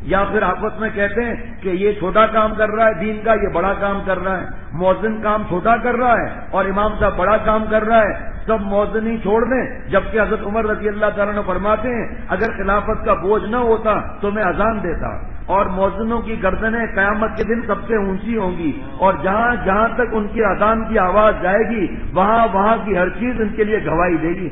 یا پھر آپس میں کہتے ہیں کہ یہ چھوٹا کام کر رہا ہے دین کا، یہ بڑا کام کر رہا ہے، مؤذن کام چھوٹا کر رہا ہے اور امام صاحب بڑا کام کر رہا ہے، سب مؤذن ہی چھوڑ دیں، جبکہ حضرت عمر رضی اللہ تعالیٰ نے فرماتے ہیں اگر خلافت کا بوجھ نہ ہوتا تو میں اذان دیتا، اور مؤذنوں کی گردنیں قیامت کے دن سب سے اونچی ہوں گی، اور جہاں جہاں تک ان کی اذان کی آواز جائے گی وہاں وہاں کی ہر چیز ان کے لیے گواہی دے گی۔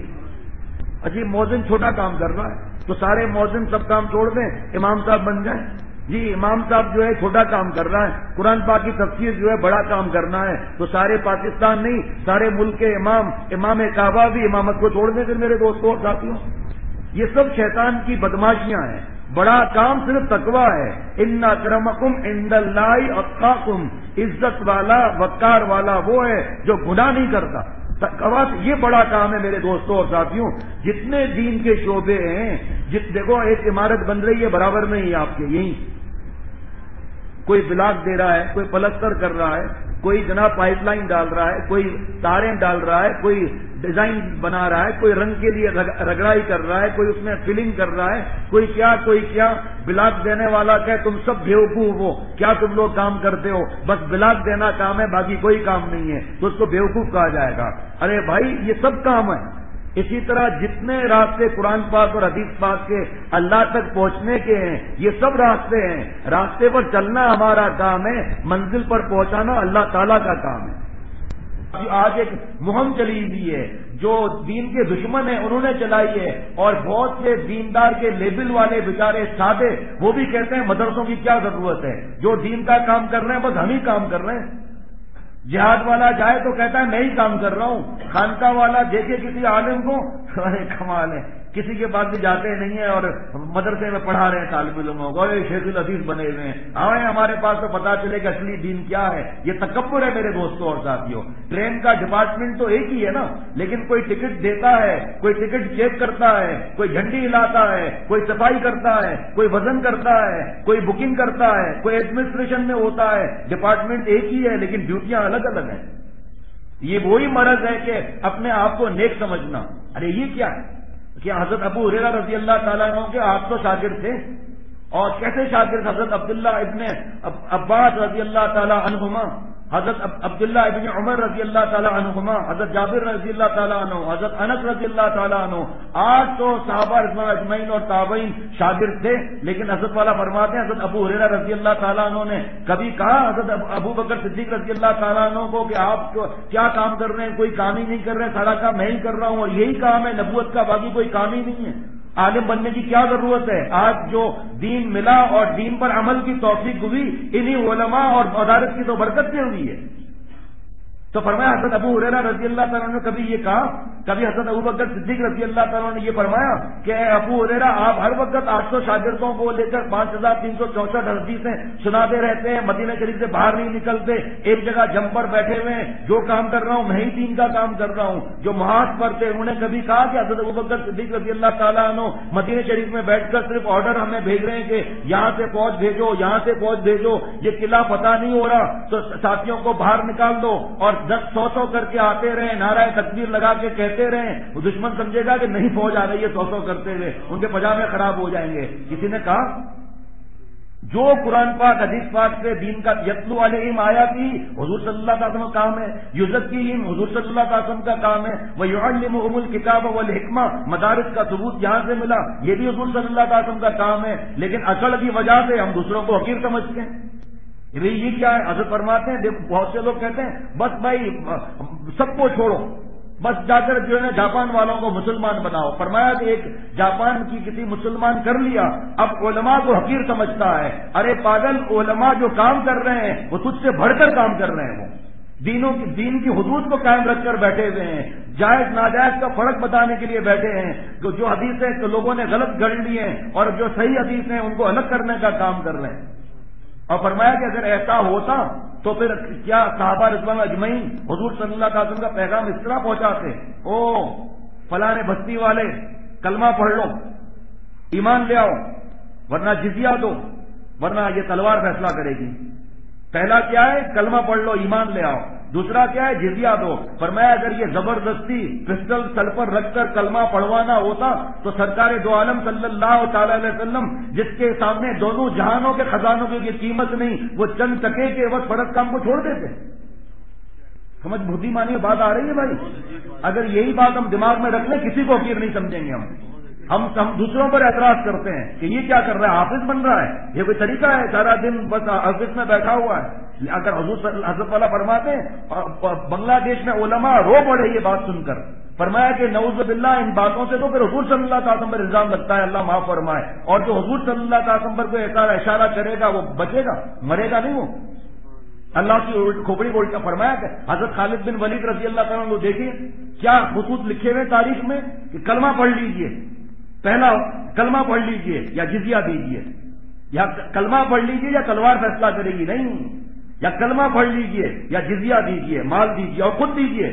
اجی مؤذن چھوٹا کام کر رہا ہے تو سارے مؤذن سب کام چھوڑ دیں، امام صاحب بن جائیں؟ جی امام صاحب جو ہے چھوٹا کام کر رہا ہے، قرآن پاک کی تفسیر جو ہے بڑا کام کرنا ہے، تو سارے پاکستان نہیں سارے ملک کے امام کعبہ بھی امامت کو چھوڑ دیں۔ پھر میرے دوستوں اور ساتھیوں، یہ سب شیطان کی بدماشیاں ہیں۔ بڑا کام صرف تقویٰ ہے، ان اکرمکم عند اللہ اتقاکم، عزت والا وقار والا وہ ہے جو گناہ نہیں کرتا۔ تقویٰ یہ بڑا کام ہے میرے دوستوں اور ساتھیوں۔ جتنے دین کے شعبے ہیں، دیکھو ایک عمارت بن رہی ہے برابر میں ہی آپ کے یہیں، کوئی بلاک دے رہا ہے، کوئی پلستر کر رہا ہے، کوئی جناب پائپ لائن ڈال رہا ہے، کوئی تاریں ڈال رہا ہے، کوئی ڈیزائن بنا رہا ہے، کوئی رنگ کے لیے رگڑائی کر رہا ہے، کوئی اس میں فلنگ کر رہا ہے، کوئی کیا بلاک دینے والا کہ تم سب بیوقوف ہو، کیا تم لوگ کام کرتے ہو، بس بلاک دینا کام ہے باقی کوئی کام نہیں ہے، تو اس کو بیوقوف کہا جائے گا۔ ارے بھائی یہ سب کام ہے۔ اسی طرح جتنے راستے قرآن پاک اور حدیث پاک کے اللہ تک پہنچنے کے ہیں یہ سب راستے ہیں، راستے پر چلنا ہمارا کام ہے، منزل پر پہنچانا اللہ تعالیٰ کا کام ہے۔ آج ایک مہم چلی ہوئی ہے جو دین کے دشمن ہیں انہوں نے چلائی ہے، اور بہت سے دیندار کے لیبل والے بیچارے سادے وہ بھی کہتے ہیں مدرسوں کی کیا ضرورت ہے، جو دین کا کام کر رہے ہیں بس ہم ہی کام کر رہے ہیں۔ جہاد والا جائے تو کہتا ہے میں ہی کام کر رہا ہوں، خانقاہ والا دیکھے کسی عالم کو، ارے کمال ہے، کسی کے پاس بھی جاتے نہیں ہیں اور مدرسے میں پڑھا رہے ہیں طالب علموں کو، شیخ الحدیث بنے ہوئے ہیں، آئے ہمارے پاس تو پتا چلے کہ اصلی دین کیا ہے۔ یہ تکبر ہے میرے دوستوں اور ساتھیوں۔ ٹرین کا ڈپارٹمنٹ تو ایک ہی ہے نا، لیکن کوئی ٹکٹ دیتا ہے، کوئی ٹکٹ چیک کرتا ہے، کوئی جھنڈی ہلاتا ہے، کوئی صفائی کرتا ہے، کوئی وزن کرتا ہے، کوئی بکنگ کرتا ہے، کوئی ایڈمنسٹریشن میں ہوتا ہے، ڈپارٹمنٹ ایک ہی ہے لیکن ڈیوٹیاں الگ الگ ہیں۔ یہ وہی مرض ہے کہ اپنے آپ کو نیک سمجھنا۔ ارے یہ کیا ہے کہ حضرت ابو ہریرہ رضی اللہ تعالیٰ عنہ کے 800 شاگرد تھے، اور کیسے شاگرد؟ حضرت عبداللہ ابن عباس رضی اللہ تعالیٰ عنہما، حضرت عبداللہ ابن عمر رضی اللہ تعالیٰ عنہما، حضرت جابر رضی اللہ تعالیٰ عنہ، حضرت انس رضی اللہ تعالیٰ عنہ، 800 صحابہ رضوان اجمعین اور تابعین شاگرد تھے، لیکن حضرت والا فرماتے ہیں حضرت ابو ہریرہ رضی اللہ تعالیٰ عنہ نے کبھی کہا حضرت ابو بکر صدیق رضی اللہ تعالیٰ عنہ کو کہ آپ کیا کام کر رہے ہیں؟ کوئی کام ہی نہیں کر رہے، سارا کام میں ہی کر رہا ہوں، اور یہی کام ہے نبوت کا، باقی کوئی کام ہی نہیں ہے، عالم بننے کی کیا ضرورت ہے؟ آج جو دین ملا اور دین پر عمل کی توفیق ہوئی انہی علماء اور مدارس کی تو برکت سے ہوئی ہے۔ تو فرمایا حضرت ابو ہریرہ رضی اللہ تعالیٰ نے کبھی یہ کہا، کبھی حضرت ابو بکر صدیق رضی اللہ تعالیٰ نے یہ فرمایا کہ اے ابو ہریرہ آپ ہر وقت 800 شاگردوں کو لے کر 5364 حدیثیں سناتے رہتے ہیں، مدینہ شریف سے باہر نہیں نکلتے، ایک جگہ جم پر بیٹھے ہوئے ہیں، جو کام کر رہا ہوں میں ہی دین کا کام کر رہا ہوں۔ جو محاذ پر تھے انہوں نے کبھی کہا کہ حضرت ابو بکر صدیق رضی اللہ تعالیٰ عنہ مدینہ شریف میں بیٹھ کر صرف آرڈر ہمیں بھیج رہے ہیں کہ یہاں سے فوج بھیجو، یہاں سے فوج بھیجو، یہ قلعہ فتح نہیں ہو رہا تو ساتھیوں کو باہر نکال دو، اور 100 کر کے آتے رہے، نعرہ تکبیر لگا کے کہتے رہے، وہ دشمن سمجھے گا کہ نہیں فوج آ رہی ہے 100 کرتے ہوئے، ان کے پجامے خراب ہو جائیں گے۔ کسی نے کہا جو قرآن پاک حدیث پاک سے دین کا یتلو علیہم آیاتی حضور صلی اللہ علیہ وسلم کا کام ہے، یزکیہم حضور صلی اللہ علیہ وسلم کا کام ہے، ویعلمہم الکتاب والحکمہ مدارس کا ثبوت یہاں سے ملا، یہ بھی حضور صلی اللہ علیہ وسلم کا کام ہے، لیکن اکڑ کی وجہ سے ہم دوسروں کو حقیر سمجھتے ہیں۔ یہ کیا ہے؟ حضرت فرماتے ہیں دیکھو بہت سے لوگ کہتے ہیں بس بھائی سب کو چھوڑو، بس جا کر جو ہے نا جاپان والوں کو مسلمان بناؤ۔ فرمایا کہ ایک جاپان کی کسی مسلمان کر لیا، اب علماء کو حقیر سمجھتا ہے۔ ارے پاگل، علماء جو کام کر رہے ہیں وہ تجھ سے بڑھ کر کام کر رہے ہیں، وہ دین کی حدود کو قائم رکھ کر بیٹھے ہوئے ہیں، جائز ناجائز کا فرق بتانے کے لیے بیٹھے ہیں، جو حدیثیں تو لوگوں نے غلط گڑھ لی ہیں اور جو صحیح حدیث ہیں ان کو الگ کرنے کا کام کر رہے ہیں۔ اور فرمایا کہ اگر ایسا ہوتا تو پھر کیا صحابہ رضوان اجمعین حضور صلی اللہ علیہ وسلم کا پیغام اس طرح پہنچاتے، او فلاں بستی والے کلمہ پڑھ لو، ایمان لے آؤ، ورنہ جزیہ دو، ورنہ یہ تلوار فیصلہ کرے گی۔ پہلا کیا ہے؟ کلمہ پڑھ لو، ایمان لے آؤ، دوسرا کیا ہے؟ جزیہ دو. فرمایا اگر یہ زبردستی پسٹل سر پر رکھ کر کلمہ پڑھوانا ہوتا تو سرکار دو عالم صلی اللہ تعالی علیہ وسلم جس کے سامنے دونوں جہانوں کے خزانوں کی قیمت نہیں، وہ چند ٹکے کے وقت فرض کام کو چھوڑ دیتے. سمجھ بدھی مانی بات آ رہی ہے بھائی؟ اگر یہی بات ہم دماغ میں رکھ لیں کسی کو حقیر نہیں سمجھیں گے. ہم دوسروں پر اعتراض کرتے ہیں کہ یہ کیا کر رہا ہے، حافظ بن رہا ہے، یہ کوئی طریقہ ہے؟ سارا دن بس آفس میں بیٹھا ہوا ہے. اگر حضرت والا فرماتے ہیں بنگلہ دیش میں علماء رو پڑے یہ بات سن کر. فرمایا کہ نعوذ باللہ ان باتوں سے تو پھر حضور صلی اللہ علیہ وسلم پر الزام لگتا ہے، اللہ معاف فرمائے. اور جو حضور صلی اللہ علیہ وسلم پر کوئی ایسا اشارہ کرے گا وہ بچے گا، مرے گا نہیں. وہ اللہ کی کھوپڑی بول کا فرمایا کہ حضرت خالد بن ولید رضی اللہ تعالیٰ کو دیکھیے کیا خطوط لکھے ہوئے تاریخ میں کہ کلمہ پڑھ لیجئے، پہلا کلمہ پڑھ لیجئے یا جزیہ دیجئے، یا کلمہ پڑھ لیجئے یا تلوار فیصلہ کرے گی. نہیں، یا کلمہ پڑھ لیجئے یا جزیہ دیجئے، مال دیجئے اور خود دیجئے،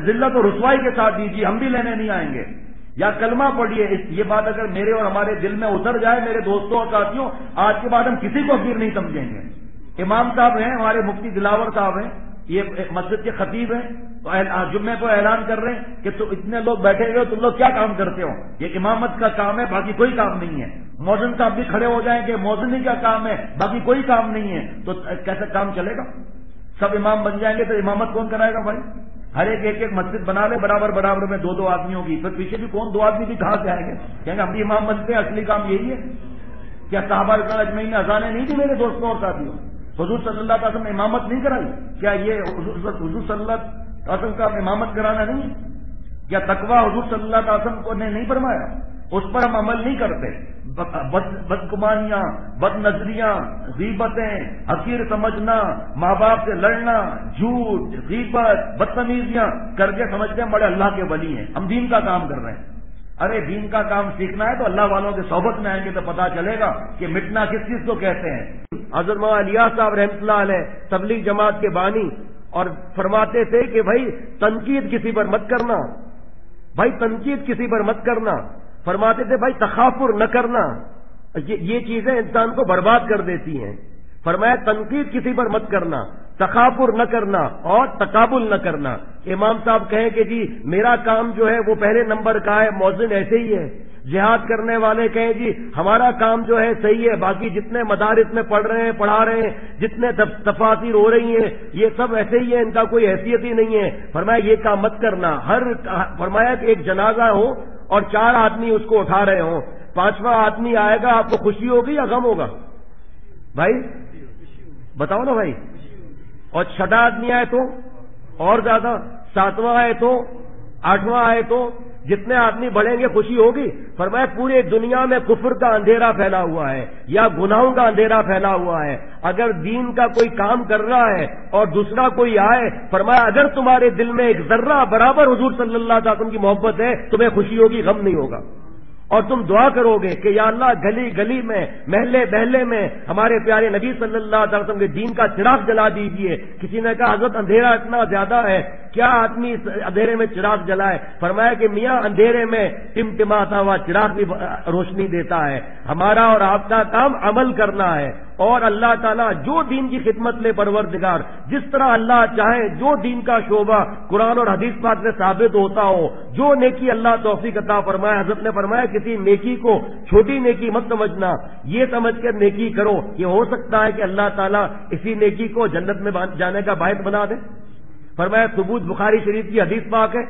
ذلت و رسوائی کے ساتھ دیجئے، ہم بھی لینے نہیں آئیں گے. یا کلمہ پڑھیے. یہ بات اگر میرے اور ہمارے دل میں اتر جائے میرے دوستوں اور ساتھیوں، آج کے بعد ہم کسی کو حقیر نہیں سمجھیں گے. امام صاحب ہیں ہمارے، مفتی دلاور صاحب ہیں، یہ مسجد کے خطیب ہیں، جمعے کو اعلان کر رہے ہیں کہ تو اتنے لوگ بیٹھے ہوئے ہو، تم لوگ کیا کام کرتے ہو؟ یہ امامت کا کام ہے، باقی کوئی کام نہیں ہے. مؤذن صاحب بھی کھڑے ہو جائیں کہ مؤذنی کا کام ہے، باقی کوئی کام نہیں ہے. تو کیسے کام چلے گا؟ سب امام بن جائیں گے تو امامت کون کرائے گا بھائی؟ ہر ایک مسجد بنا لے برابر میں دو آدمیوں کی، پھر پیچھے بھی کون دو آدمی بھی کہاں سے آئیں گے؟ کہیں گے ہم بھی امام بنتے ہیں، اصلی کام یہی ہے. کیا صحابہ رضوان اجمعین میں اذانیں نہیں تھی میرے دوستوں اور ساتھیوں؟ حضور صلی اللہ علیہ وسلم نے امامت نہیں کرائی؟ کیا یہ حضور صلی اللہ علیہ وسلم کا امامت کرانا نہیں؟ کیا تقویٰ حضور صلی اللہ علیہ وسلم کو نے نہیں فرمایا؟ اس پر ہم عمل نہیں کرتے. بدگمانیاں، بد نظریاں، غیبتیں، حقیر سمجھنا، ماں باپ سے لڑنا، جھوٹ، غیبت، بدتمیزیاں کر کے سمجھتے ہیں بڑے اللہ کے ولی ہیں، ہم دین کا کام کر رہے ہیں. ارے دین کا کام سیکھنا ہے تو اللہ والوں کے صحبت میں آئیں گے تو پتا چلے گا کہ مٹنا کس چیز کو کہتے ہیں. حضرت مولانا الیاس صاحب رحمۃ اللہ علیہ تبلیغ جماعت کے بانی، اور فرماتے تھے کہ بھائی تنقید کسی پر مت کرنا، بھائی تنقید کسی پر مت کرنا. فرماتے تھے بھائی تخافر نہ کرنا، یہ چیزیں انسان کو برباد کر دیتی ہیں. فرمایا تنقید کسی پر مت کرنا، تخافر نہ کرنا اور تقابل نہ کرنا. امام صاحب کہیں کہ جی میرا کام جو ہے وہ پہلے نمبر کا ہے، مؤذن ایسے ہی ہے. جہاد کرنے والے کہیں جی ہمارا کام جو ہے صحیح ہے، باقی جتنے مدارس میں پڑھ رہے ہیں، پڑھا رہے ہیں، جتنے تفاسیر ہو رہی ہیں یہ سب ایسے ہی ہے، ان کا کوئی حیثیت ہی نہیں ہے. فرمایا یہ کام مت کرنا. فرمایا کہ ایک جنازہ ہو اور 4 آدمی اس کو اٹھا رہے ہوں، 5واں آدمی آئے گا، آپ کو خوشی ہوگی یا غم ہوگا؟ بھائی بتاؤ نا بھائی. اور 6واں آدمی آئے تو اور زیادہ، 7واں آئے تو، 8واں آئے تو، جتنے آدمی بڑھیں گے خوشی ہوگی. فرمایا پورے دنیا میں کفر کا اندھیرا پھیلا ہوا ہے یا گناہوں کا اندھیرا پھیلا ہوا ہے. اگر دین کا کوئی کام کر رہا ہے اور دوسرا کوئی آئے، فرمایا اگر تمہارے دل میں ایک ذرہ برابر حضور صلی اللہ علیہ وسلم کی محبت ہے تمہیں خوشی ہوگی، غم نہیں ہوگا. اور تم دعا کرو گے کہ یا اللہ گلی گلی میں، محلے محلے میں ہمارے پیارے نبی صلی اللہ علیہ وسلم کے دین کا چراغ جلا دیجیے. کسی نے کہا حضرت اندھیرا اتنا زیادہ ہے، کیا آدمی اندھیرے میں چراغ جلائے؟ فرمایا کہ میاں اندھیرے میں ٹمٹماتا ہوا چراغ بھی روشنی دیتا ہے. ہمارا اور آپ کا کام عمل کرنا ہے، اور اللہ تعالیٰ جو دین کی خدمت لے پروردگار، جس طرح اللہ چاہے جو دین کا شعبہ قرآن اور حدیث پاک سے ثابت ہوتا ہو، جو نیکی اللہ توفیق عطا فرمائے. حضرت نے فرمایا کسی نیکی کو چھوٹی نیکی مت سمجھنا، یہ سمجھ کر نیکی کرو. یہ ہو سکتا ہے کہ اللہ تعالیٰ اسی نیکی کو جنت میں جانے کا باعث بنا دے. فرمایا ثبوت بخاری شریف کی حدیث پاک ہے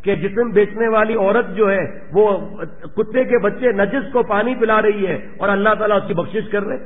کہ جسم بیچنے والی عورت جو ہے وہ کتے کے بچے نجس کو پانی پلا رہی ہے اور اللہ تعالیٰ اس کی بخشش کر رہے.